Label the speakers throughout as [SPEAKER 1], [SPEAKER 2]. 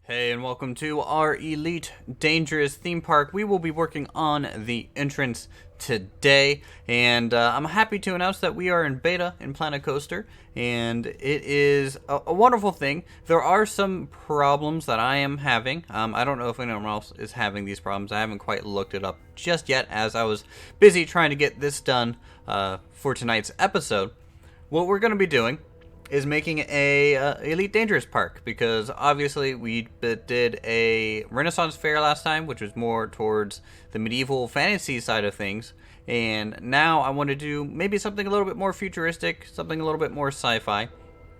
[SPEAKER 1] Hey, and welcome to our Elite Dangerous theme park. We will be working on the entrance today, and I'm happy to announce that we are in beta in Planet Coaster, and it is a wonderful thing. There are some problems that I am having. I don't know if anyone else is having these problems. I haven't quite looked it up just yet, as I was busy trying to get this done for tonight's episode. What we're going to be doing is making a Elite Dangerous Park, because obviously we did a Renaissance Fair last time, which was more towards the medieval fantasy side of things, and now I want to do maybe something a little bit more futuristic, something a little bit more sci-fi.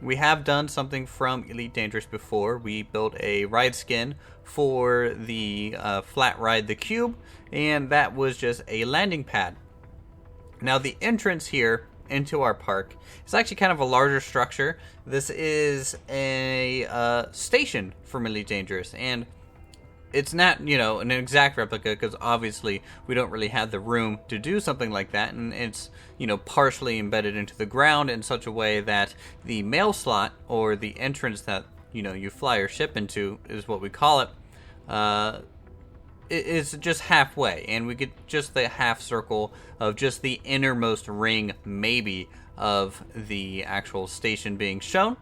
[SPEAKER 1] We have done something from Elite Dangerous before. We built a ride skin for the flat ride, the Cube, and that was just a landing pad. Now the entrance here into our park is actually kind of a larger structure. This is a station for Elite Dangerous, and it's not, an exact replica, because obviously we don't really have the room to do something like that, and it's, partially embedded into the ground in such a way that the mail slot, or the entrance that, you fly your ship into, is what we call it, is just halfway, and we get just the half circle of just the innermost ring, maybe, of the actual station being shown.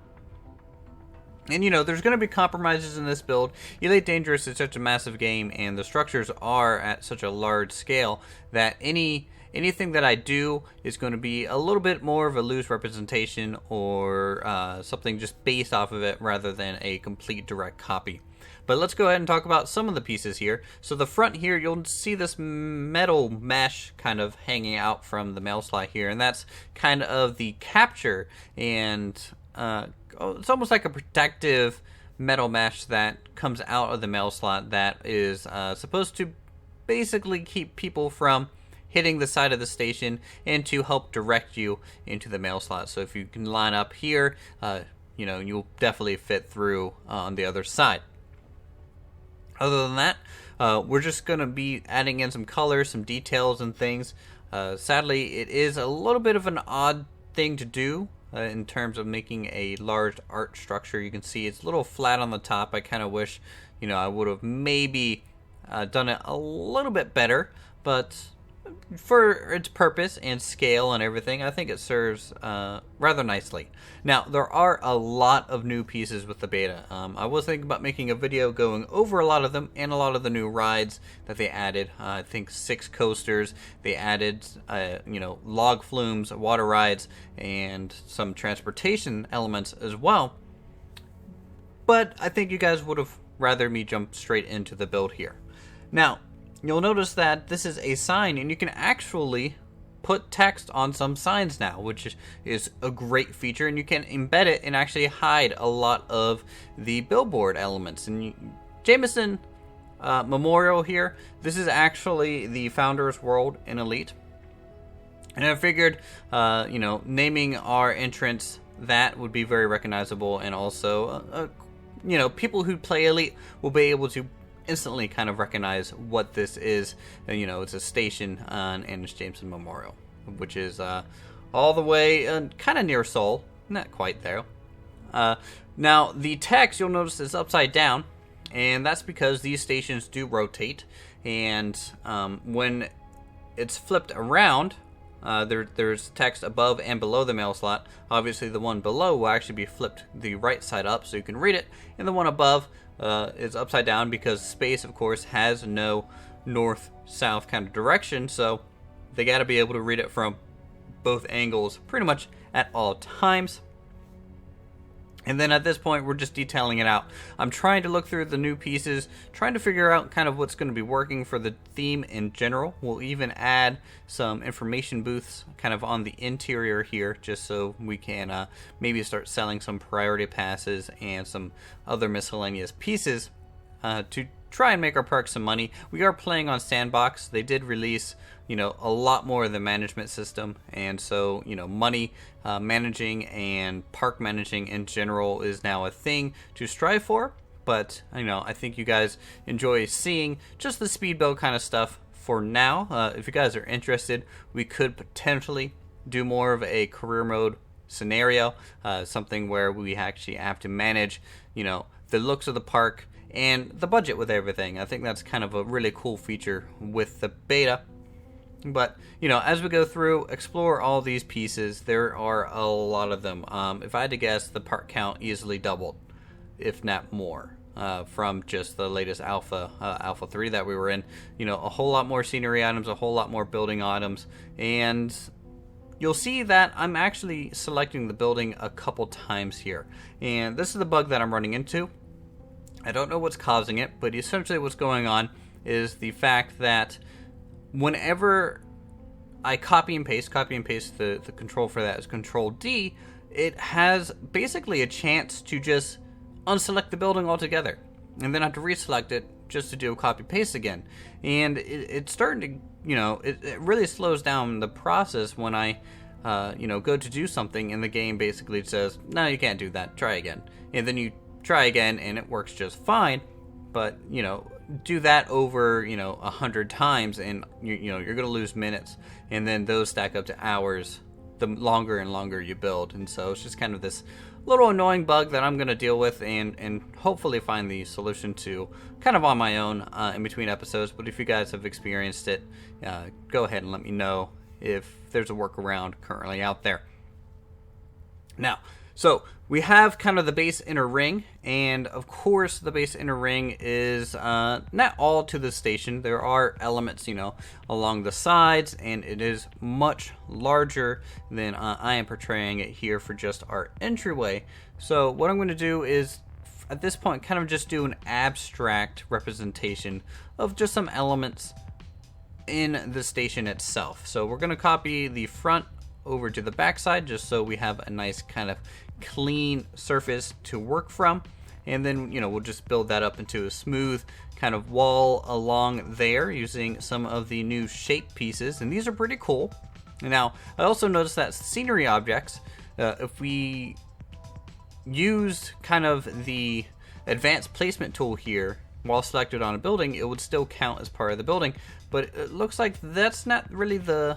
[SPEAKER 1] And there's going to be compromises in this build. Elite Dangerous is such a massive game, and the structures are at such a large scale that anything that I do is going to be a little bit more of a loose representation, or something just based off of it rather than a complete direct copy. But let's go ahead and talk about some of the pieces here. So the front here, you'll see this metal mesh kind of hanging out from the mail slot here, and that's kind of the capture, and it's almost like a protective metal mesh that comes out of the mail slot that is supposed to basically keep people from hitting the side of the station and to help direct you into the mail slot. So if you can line up here, you'll definitely fit through on the other side. Other than that, we're just going to be adding in some colors, some details and things. Sadly, it is a little bit of an odd thing to do in terms of making a large art structure. You can see it's a little flat on the top. I kind of wish, I would have maybe done it a little bit better, but for its purpose and scale and everything, I think it serves rather nicely. Now, there are a lot of new pieces with the beta. I was thinking about making a video going over a lot of them and a lot of the new rides that they added. I think 6 coasters. They added, log flumes, water rides, and some transportation elements as well. But I think you guys would have rather me jump straight into the build here. Now, you'll notice that this is a sign, and you can actually put text on some signs now, which is a great feature, and you can embed it and actually hide a lot of the billboard elements. And Jameson Memorial here, this is actually the Founders World in Elite. And I figured, naming our entrance that would be very recognizable, and also, people who play Elite will be able to instantly kind of recognize what this is. It's a station and it's Jameson Memorial, which is all the way kind of near Seoul, not quite there. Now the text, you'll notice, is upside down, and that's because these stations do rotate, and when it's flipped around, there's text above and below the mail slot. Obviously the one below will actually be flipped the right side up so you can read it, and the one above is upside down, because space, of course, has no north-south kind of direction, so they got to be able to read it from both angles pretty much at all times. And then at this point, we're just detailing it out. I'm trying to look through the new pieces, trying to figure out kind of what's going to be working for the theme in general. We'll even add some information booths kind of on the interior here, just so we can maybe start selling some priority passes and some other miscellaneous pieces to try and make our park some money. We are playing on Sandbox. They did release, a lot more of the management system, and so, money managing and park managing in general is now a thing to strive for. But, I think you guys enjoy seeing just the speed build kind of stuff for now. If you guys are interested, we could potentially do more of a career mode scenario, something where we actually have to manage, the looks of the park and the budget with everything. I think that's kind of a really cool feature with the beta. But, you know, as we go through, explore all these pieces, there are a lot of them. If I had to guess, the part count easily doubled, if not more, from just the latest Alpha 3 that we were in. You know, a whole lot more scenery items, a whole lot more building items, and you'll see that I'm actually selecting the building a couple times here. And this is the bug that I'm running into. I don't know what's causing it, but essentially what's going on is the fact that whenever I copy and paste the control for that is Control D, it has basically a chance to just unselect the building altogether, and then I have to reselect it just to do a copy paste again. And it's starting to, you know, it really slows down the process when I, you know, go to do something and the game basically says, no, you can't do that, try again. And then you try again and it works just fine, but, you know, do that over, you know, 100 times and you know you're gonna lose minutes, and then those stack up to hours the longer and longer you build. And so it's just kind of this little annoying bug that I'm gonna deal with and hopefully find the solution to kind of on my own in between episodes. But if you guys have experienced it, go ahead and let me know if there's a workaround currently out there. Now, so we have kind of the base inner ring, and of course the base inner ring is not all to the station. There are elements, you know, along the sides, and it is much larger than I am portraying it here for just our entryway. So what I'm going to do is, at this point, kind of just do an abstract representation of just some elements in the station itself. So we're going to copy the front over to the back side just so we have a nice kind of clean surface to work from, and then, you know, we'll just build that up into a smooth kind of wall along there using some of the new shape pieces, and these are pretty cool. Now I also noticed that scenery objects, if we used kind of the advanced placement tool here while selected on a building, it would still count as part of the building, but it looks like that's not really the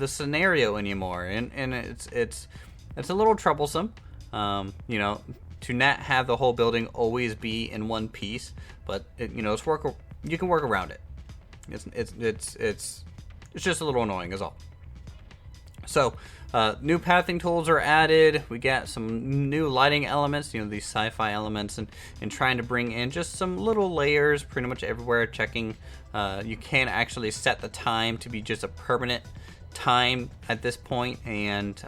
[SPEAKER 1] scenario anymore, and it's a little troublesome, you know, to not have the whole building always be in one piece, but you know, you can work around it. It's just a little annoying is all. So new pathing tools are added. We got some new lighting elements, you know, these sci-fi elements, and trying to bring in just some little layers pretty much everywhere. Checking you can actually set the time to be just a permanent time at this point, and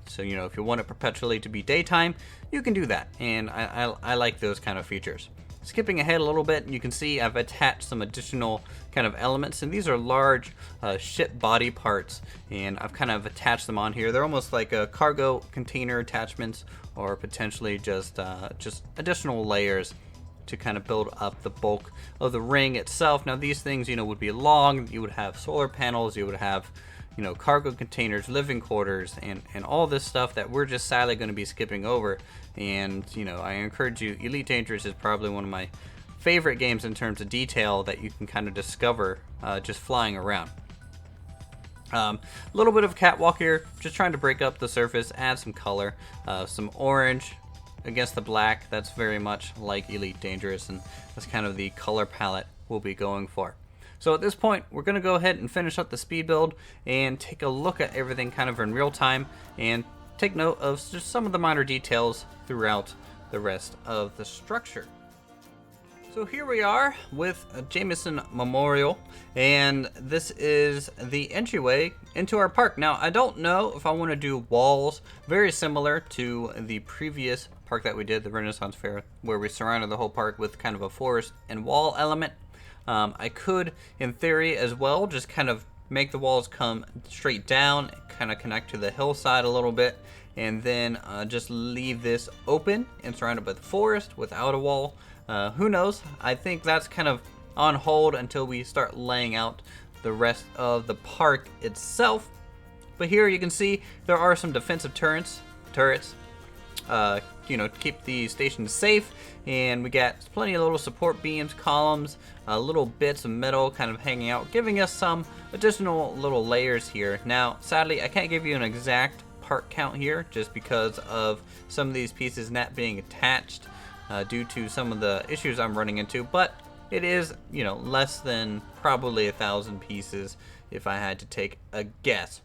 [SPEAKER 1] so, you know, if you want it perpetually to be daytime, you can do that, and I like those kind of features. Skipping ahead a little bit, you can see I've attached some additional kind of elements, and these are large ship body parts, and I've kind of attached them on here. They're almost like a cargo container attachments, or potentially just additional layers to kind of build up the bulk of the ring itself. Now these things, you know, would be long. You would have solar panels, you would have, you know, cargo containers, living quarters, and all this stuff that we're just sadly going to be skipping over. And, you know, I encourage you, Elite Dangerous is probably one of my favorite games in terms of detail that you can kind of discover just flying around. A little bit of catwalk here, just trying to break up the surface, add some color, some orange against the black. That's very much like Elite Dangerous, and that's kind of the color palette we'll be going for. So at this point, we're going to go ahead and finish up the speed build and take a look at everything kind of in real time and take note of just some of the minor details throughout the rest of the structure. So here we are with Jameson Memorial, and this is the entryway into our park. Now, I don't know if I want to do walls very similar to the previous park that we did, the Renaissance Fair, where we surrounded the whole park with kind of a forest and wall element. I could, in theory as well, just kind of make the walls come straight down, kind of connect to the hillside a little bit, and then just leave this open and surrounded by the forest without a wall. Who knows? I think that's kind of on hold until we start laying out the rest of the park itself. But here you can see there are some defensive turrets, you know, to keep the station safe, and we got plenty of little support beams, columns, little bits of metal kind of hanging out, giving us some additional little layers here. Now, sadly, I can't give you an exact part count here just because of some of these pieces not being attached due to some of the issues I'm running into, but it is, you know, less than probably 1,000 pieces if I had to take a guess.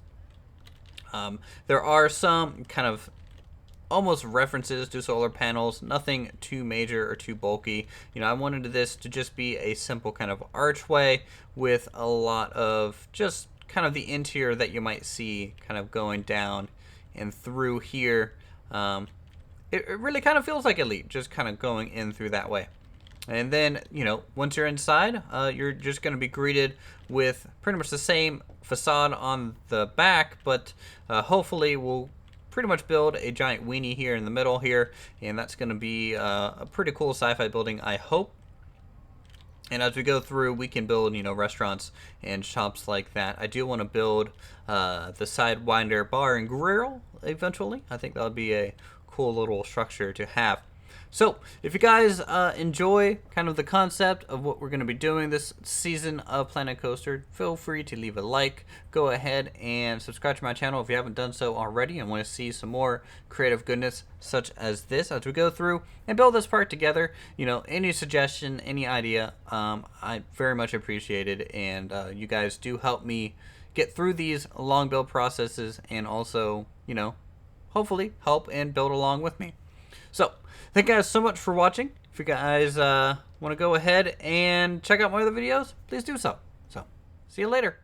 [SPEAKER 1] There are some kind of almost references to solar panels, nothing too major or too bulky. You know, I wanted this to just be a simple kind of archway with a lot of just kind of the interior that you might see kind of going down and through here. It really kind of feels like Elite, just kind of going in through that way. And then, you know, once you're inside, you're just going to be greeted with pretty much the same facade on the back, but hopefully we'll pretty much build a giant weenie here in the middle here, and that's going to be a pretty cool sci-fi building, I hope. And as we go through, we can build, you know, restaurants and shops like that. I do want to build the Sidewinder Bar and Grill eventually. I think that would be a cool little structure to have. So, if you guys enjoy kind of the concept of what we're going to be doing this season of Planet Coaster, feel free to leave a like. Go ahead and subscribe to my channel if you haven't done so already and want to see some more creative goodness such as this as we go through and build this part together. You know, any suggestion, any idea, I very much appreciate it, and you guys do help me get through these long build processes and also, you know, hopefully help and build along with me. So, thank you guys so much for watching. If you guys want to go ahead and check out my other videos, please do so. So, see you later.